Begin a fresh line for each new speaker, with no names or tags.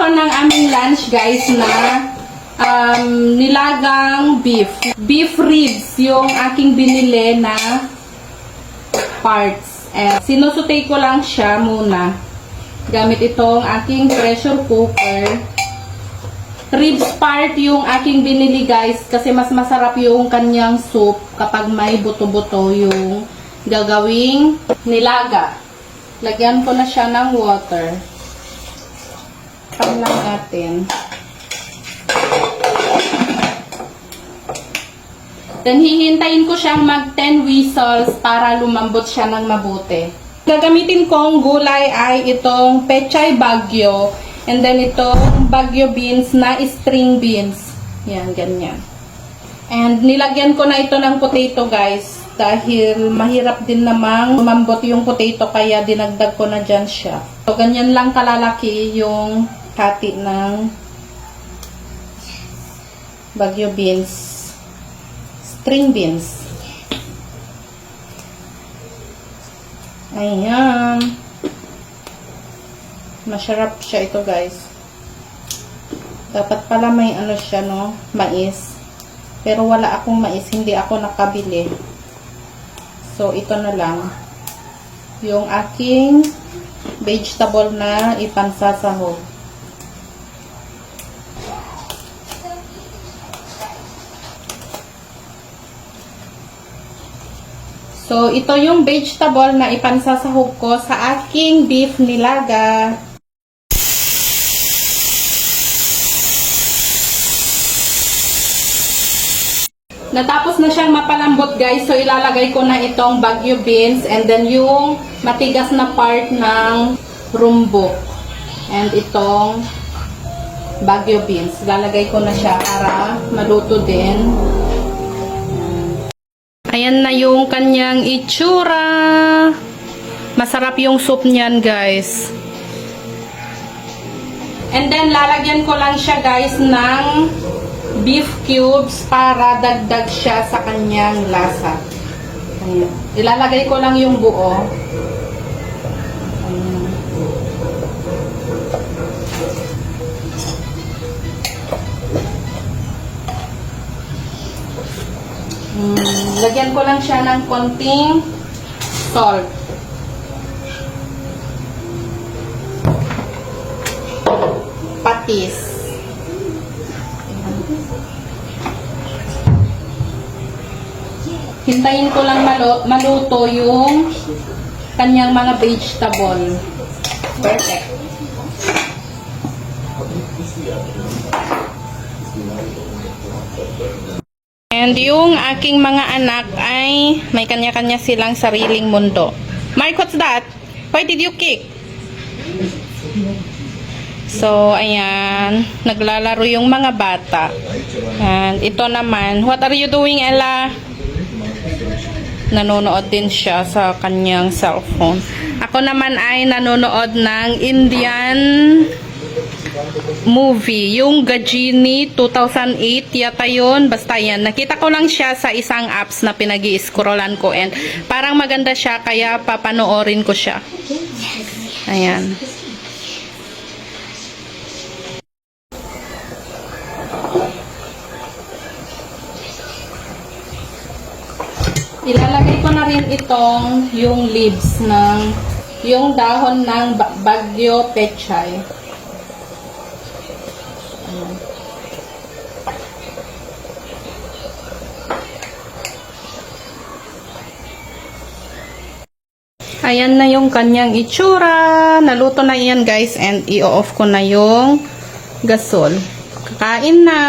ako ng aming lunch guys na nilagang beef. Beef ribs yung aking binili na parts. Sinusutay ko lang siya muna. Gamit itong aking pressure cooker. Ribs part yung aking binili guys kasi mas masarap yung kanyang soup kapag may buto-buto yung gagawing nilaga. Lagyan ko na siya ng water. Pan lang natin. Then hihintayin ko siyang mag 10 whistles para lumambot siya ng mabuti. Gagamitin kong gulay ay itong pechay bagyo. And then itong bagyo beans na string beans. Yan, ganyan. And nilagyan ko na ito ng potato guys. Dahil mahirap din namang lumambot yung potato kaya dinagdag ko na dyan siya. So ganyan lang kalalaki yung hati ng bagyo beans. String beans. Ayan. Masarap siya ito guys. Dapat pala may ano siya no, mais. Pero wala akong mais, hindi ako nakabili. So ito na lang. Yung aking vegetable na ipansasahog. So ito yung vegetable na ipansasahog ko sa aking beef nilaga. Natapos na siyang mapalambot guys. So ilalagay ko na itong bagyo beans and then yung matigas na part ng rumbok. And itong bagyo beans. Ilalagay ko na siya para maluto din. Ayan na yung kanyang itsura. Masarap yung soup niyan guys. And then lalagyan ko lang siya guys ng beef cubes para dagdag siya sa kanyang lasa. Ayan. Ilalagay ko lang yung buo. Ayan. Lagyan ko lang siya ng konting salt. Patis. Hintayin ko lang maluto yung kanyang mga vegetable. Perfect. And yung aking mga anak ay may kanya-kanya silang sariling mundo. Mark, what's that? Why did you kick? So, ayan. Naglalaro yung mga bata. And ito naman. What are you doing, Ella? Nanonood din siya sa kanyang cellphone. Ako naman ay nanonood ng Indian movie. Yung Gajini 2008 yata yun. Basta yan. Nakita ko lang siya sa isang apps na pinag-i-scrollan ko. And parang maganda siya kaya papanoorin ko siya. Ayan. Ilalagay ko na rin itong yung leaves ng yung dahon ng bagyo pechay. Ayan na yung kanyang itsura. Naluto na yan guys and i-off ko na yung gasol. Kakain na.